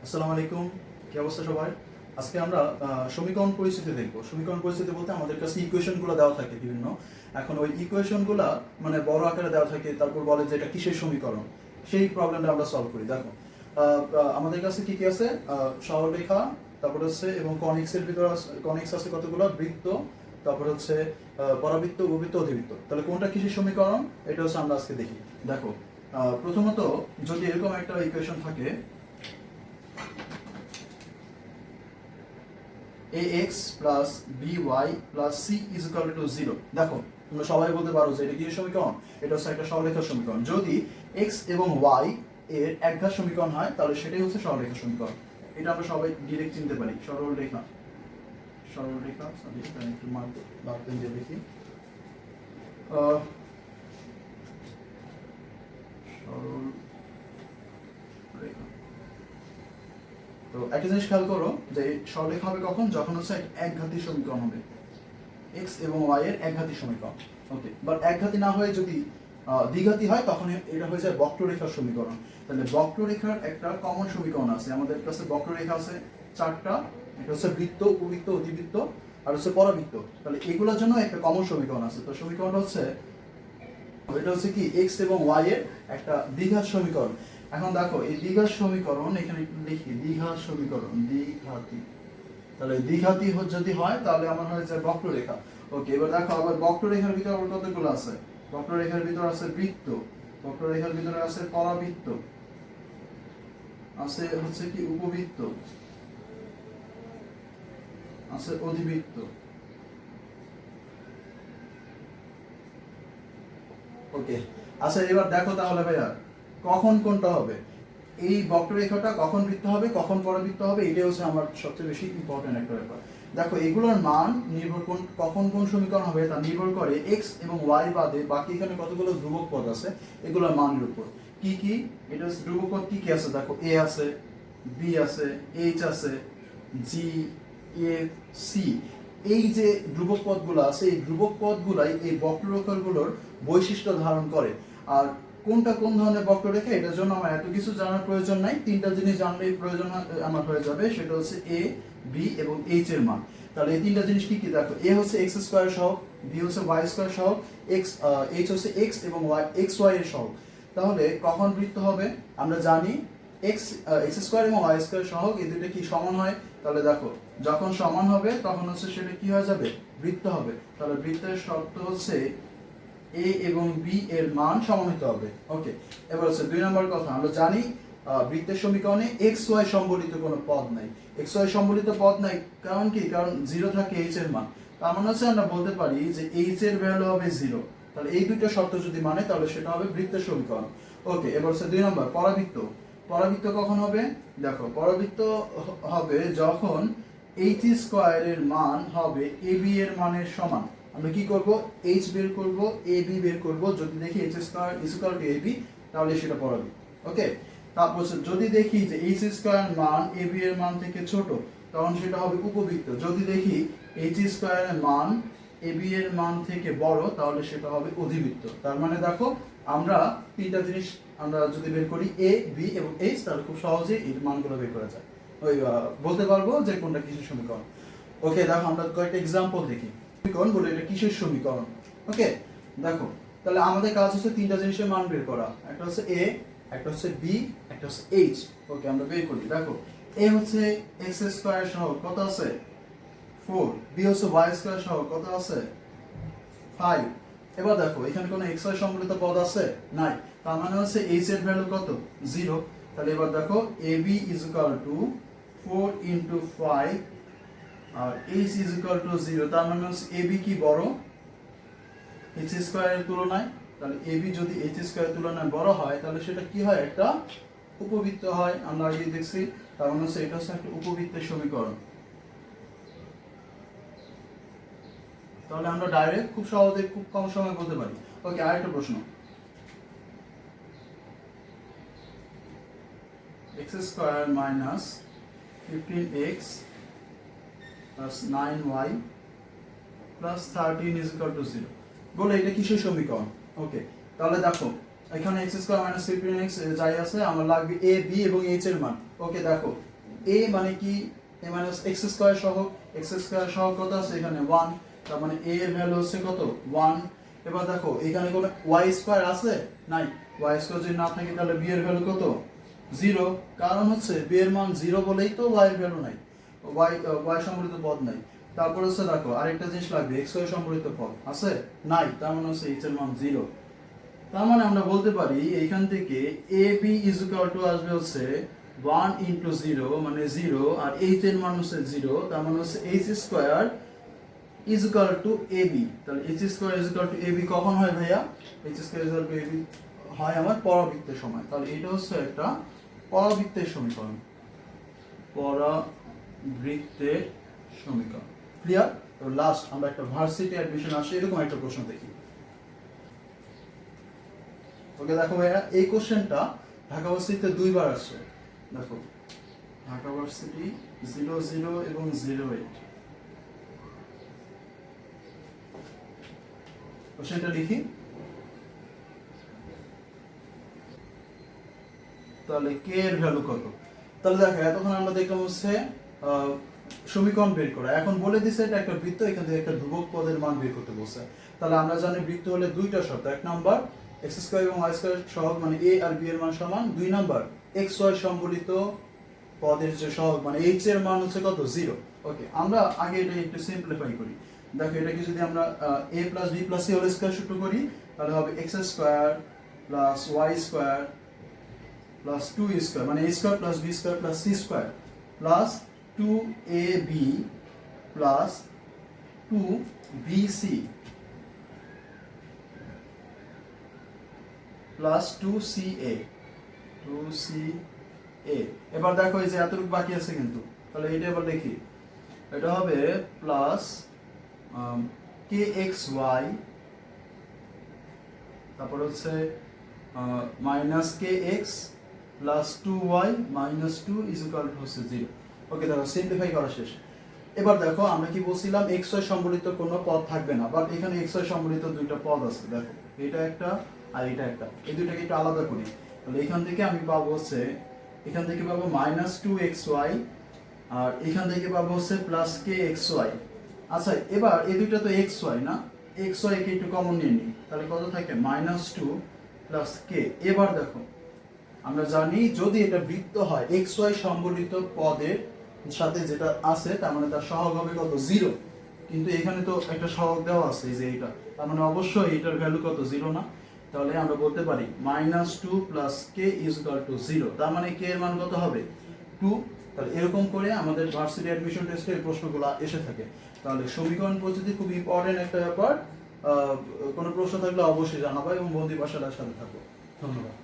আসসালামু আলাইকুম, কি অবস্থা সবার? আজকে আমরা সমীকরণ পরিস্থিতি দেখব। সমীকরণ পরিস্থিতি বলতে আমাদের কাছে ইকুয়েশনগুলো দেওয়া থাকে বিভিন্ন। এখন ওই ইকুয়েশনগুলো মানে বড় আকারে দেওয়া থাকে, তারপর বলে যে এটা কিসের সমীকরণ, সেই প্রবলেমটা আমরা সলভ করি। দেখো আমাদের কাছে কি কি আছে, সরলরেখা, তারপর হচ্ছে এবং কনিক্সের ভিতরে কনিক্স আছে কতগুলো, বৃত্ত, তারপর হচ্ছে পরাবৃত্ত, উপবৃত্ত, অধিবৃত্ত। তাহলে কোনটা কিসের সমীকরণ এটা হচ্ছে আমরা আজকে দেখি। দেখো প্রথমত যদি এরকম একটা ইকুয়েশন থাকে ax plus by plus c is equal to 0, দেখো তোমরা সবাই বলতে পারো যে এটা কি সমীকরণ, এটা হচ্ছে একটা সরলরেখার সমীকরণ। যদি x এবং y এর একঘাত সমীকরণ হয় তাহলে সেটাই হচ্ছে সরলরেখার সমীকরণ। এটা আমরা সবাই ডিরেক্ট চিনতে পারি, সরলরেখা। সরলরেখা সরি এটা একটু মার্ক দিয়ে দেখি। সরলরেখা, তো একটা জিনিস খেয়াল করো যে সরলরেখা হবে কখন, যখন হচ্ছে একঘাতী সমীকরণ হবে, x এবং y এর একঘাতী সমীকরণ। ওকে, বাট একঘাতী না হয়ে যদি দ্বিঘাতী হয় তখন এটা হয়ে যায় বক্ররেখার সমীকরণ। তাহলে বক্ররেখার একটা কমন সমীকরণ আছে, আমাদের কাছে বক্ররেখা আছে চারটা। এটা হচ্ছে বৃত্ত, উপবৃত্ত, অধিবৃত্ত আর হচ্ছে পরাবৃত্ত। তাহলে এগুলোর জন্য একটা কমন সমীকরণ আছে। তো সমীকরণটা হচ্ছে, এটা হচ্ছে কি x এবং y এর একটা দ্বিঘাত সমীকরণ। এখন দেখো এই দ্বিঘাত সমীকরণ এখানে লিখি, দ্বিঘাত সমীকরণ, দ্বিঘাতী। তাহলে দ্বিঘাতী যদি হয় তাহলে আমার হয়ে যায় বক্ররেখা। ওকে, এবার দেখো আবার বক্ররেখার ভিতরে আবার কতগুলো আছে। বক্ররেখার ভিতরে আছে বৃত্ত, বক্ররেখার ভিতরে আছে পরাবৃত্ত, আছে হচ্ছে কি উপবৃত্ত, আছে অধিবৃত্ত। ওকে, আচ্ছা এবার দেখো তাহলে ভাইয়া কখন কোনটা হবে, এই বক্ররেখাটা কখন বৃত্ত হবে, কখন পরাবৃত্ত হবে, এটাই হচ্ছে আমার সবচেয়ে বেশি ইম্পর্টেন্ট একটা ব্যাপার। দেখো এগুলোর মান নির্ভর কখন কোন সমীকরণ হবে তা নির্ভর করে x এবং y বাদে বাকি এখানে কতগুলো ধ্রুবক পদ আছে এগুলোর মানের উপর। কি কি এটা ধ্রুবক পদ কি কি আছে, দেখো a আছে, b আছে, h আছে, g, f, c। এই যে ধ্রুবক পদগুলো আছে এই ধ্রুবক পদগুলাই এই বক্ররেখাগুলোর বৈশিষ্ট্য ধারণ করে। আর কোনটা কোন ধরনের বক্ররেখা এটার জন্য আমার এত কিছু জানার প্রয়োজন নাই, তিনটা জিনিস জানলেই প্রয়োজন আমার হয়ে যাবে, সেটা হচ্ছে a, b এবং h এর মান। তাহলে এই তিনটা জিনিস কি কি, দেখো a হচ্ছে x স্কয়ার সহগ, b হচ্ছে y স্কয়ার সহগ, h হচ্ছে x এবং y x y এর সহগ। তাহলে কখন বৃত্ত হবে আমরা জানি, x স্কয়ার এবং y স্কয়ার সহগ এই দুটো কি সমান হয়। তাহলে দেখো যখন সমান হবে তখন হচ্ছে সেটা কি হয়ে যাবে, বৃত্ত হবে। তাহলে বৃত্তের শর্ত হচ্ছে a এবং b এর মান সমান হতে হবে। ওকে, এবার হচ্ছে দুই নম্বর কথা, আমরা জানি বৃত্তের সমীকরণে x y সম্বলিত কোনো পদ নাই, x y সম্বলিত পদ নাই, কারণ কি, কারণ 0 থাকে h এর মান। তার মানে হচ্ছে আমরা বলতে পারি যে h এর ভ্যালু হবে 0। তাহলে এই দুইটা শর্ত যদি মানে তাহলে সেটা হবে বৃত্তের সমীকরণ। ওকে, এবার হচ্ছে দুই নম্বর পরাবৃত্ত। পরাবৃত্ত কখন হবে, দেখো পরাবৃত্ত হবে যখন h স্কয়ারের মান হবে ab এর মানের সমান। আমরা কি করব, h বের করব, ab বের করব, যদি দেখি h square is equal to ab তাহলে সেটা পরাবৃত্ত। ওকে, তারপর যদি দেখি যে h স্কয়ার মান ab এর মান থেকে ছোট তখন সেটা হবে উপবৃত্ত। যদি দেখি h স্কয়ারের মান ab এর মান থেকে বড় তাহলে সেটা হবে অধিবৃত্ত। তার মানে দেখো আমরা তিনটা জিনিস আমরা যদি বের করি a, b এবং h তাহলে খুব সহজেই এই মানগুলো বের করা যায়, ওই বলতে পারবো যে কোনটা কিসের সমীকরণ। ওকে, দেখো আমরা কয়েকটা एग्जांपल দেখি। সমীকরণ বলে এটা কিসের সমীকরণ। ওকে, দেখো তাহলে আমাদের কাজ হচ্ছে তিনটা জিনিসের মান বের করা, একটা হচ্ছে a, একটা হচ্ছে b, একটা হচ্ছে h। ওকে, আমরা বের করি। দেখো a হচ্ছে x স্কয়ার সহগ কত আছে 4, b হচ্ছে y স্কয়ার সহগ কত আছে 5। এবার দেখো এখানে কোনো x y সম্বলিত পদ আছে নাই, তার মানে হচ্ছে h এর ভ্যালু কত 0। তাহলে এবার দেখো ab is equal to 4 into 5 R h is equal to 0, তার মানে হচ্ছে ab কি বড় h স্কয়ারের তুলনায়। তাহলে ab যদি h স্কয়ারের তুলনায় বড় হয় তাহলে সেটা কি হয়, একটা উপবৃত্ত হয়, আমরা আগে দেখছি। তার মানে হচ্ছে এটা হচ্ছে একটা উপবৃত্তের সমীকরণ। তাহলে আমরা ডাইরেক্ট খুব সহজে খুব কম সময় বলতে পারি। ওকে, আরেকটা প্রশ্ন, x square minus 15x plus 9y plus 13 is equal to 0, বলে এটা কিসের সমীকরণ। ওকে, তাহলে দেখো এখানে x স্কয়ার মাইনাস 15x যাই আছে আমার লাগবে a, b এবং h এর মান। ওকে, দেখো এ মানে কি এ মানে এক্স স্কয়ার সহ এক্স স্কয়ার সহ কত আছে এখানে 1, তার মানে a এর ভ্যালু হচ্ছে কত 1। এবার দেখো এখানে কোনো y স্কয়ার আছে নাই, y স্কয়ার যদি না থাকে তাহলে b এর ভ্যালু কত 0, কারণ হচ্ছে b এর মান 0 বলেই তো y এর ভ্যালু নাই, y সম্বলিত পদ নাই। তারপর হচ্ছে দেখো আরেকটা জিনিস লাগবে, x y সম্বলিত পদ আছে নাই, তার মানে হচ্ছে h এর মান 0। তার মানে আমরা বলতে পারি এইখান থেকে ab আসবে হচ্ছে 1 ইনটু 0 মানে 0, আর h এর মান হচ্ছে 0, তার মানে হচ্ছে h square is equal to ab। তাহলে h square is equal to ab কখন হয় ভাইয়া? h square is equal to ab হয় আমার পরাবৃত্তের সময়। তাহলে এটা হচ্ছে একটা পরাবৃত্তের সমীকরণ, পরাবৃত্তের সমীকরণ। ক্লিয়ার? তো লাস্ট আমরা একটা ভার্সিটি অ্যাডমিশন আসে এরকম একটা প্রশ্ন দেখি। ওকে দেখো ভাইয়া, এই কোশ্চেনটা ঢাকা ভার্সিটিতে দুইবার আসছে। দেখো ঢাকা ভার্সিটি 00 এবং 08। কোশ্চেনটা লিখি। তাহলে কে এর ভ্যালু কত? তাহলে দেখো এতক্ষণ আমরা দেখলাম হচ্ছে সমীকরণ বের করা। এখন বলে দিছে এটা একটা বৃত্ত, এখান থেকে একটা ধ্রুবক পদের মান বের করতে বলছে। তাহলে আমরা জানি বৃত্ত হলে দুইটা শর্ত, এক নাম্বার x স্কয়ার এবং y স্কয়ার সহগ মানে a আর b এর মান সমান, দুই নাম্বার x y সম্বলিত পদের যে সহগ মানে h এর মান হচ্ছে কত 0। ওকে, আমরা আগে এটা একটু সিম্পলিফাই করি। দেখো এটাকে যদি আমরা a + b + c whole square সূত্র করি তাহলে হবে x square + y square plus 2 square মানে a square plus b square plus c square plus 2ab plus 2bc plus 2ca 2ca। এবার দেখো এই যে এতটুকু বাকি আছে কিন্তু, তাহলে এটা এবার লিখি। এটা হবে প্লাস kxy, তারপর হচ্ছে minus kx plus 2y minus 2 is equal to হচ্ছে 0। ওকে দেখো সিম্পলিফাই করা শেষ। এবার দেখো আমরা কি বলছিলাম xy সম্বলিত কোনো পদ থাকবে না, বাট এখানে xy সম্বলিত দুইটা পদ আছে। দেখো এটা একটা আর এটা একটা, এই দুইটাকে একটু আলাদা করি। তাহলে এখান থেকে আমি পাবো হচ্ছে, এখান থেকে পাবো মাইনাস 2xy আর এখান থেকে পাবো হচ্ছে প্লাস kxy। আচ্ছা এবার এই দুইটা তো xy না, xy কে একটু কমন নিয়ে নিই, তাহলে কত থাকে মাইনাস 2 প্লাস k। এবার দেখো আমরা জানি যদি এটা বৃত্ত হয় xy সম্বলিত পদের সাথে যেটা আছে তার মানে তার সহগ হবে কত 0, কিন্তু এখানে তো একটা সহগ দেওয়া আছে এই যে এটা, তার মানে অবশ্যই এটার ভ্যালু কত 0 না। তাহলে আমরা বলতে পারি -2 + k = 0, তার মানে k এর মান কত হবে 2। তাহলে এরকম করে আমাদের ভার্সিটি অ্যাডমিশন টেস্টে এই প্রশ্নগুলো এসে থাকে। তাহলে সমীকরণ পদ্ধতি খুব ইম্পর্টেন্ট একটা ব্যাপার। কোনো প্রশ্ন থাকলে অবশ্যই জানাবো এবং বন্দি পাশার সাথে থাকবো। ধন্যবাদ।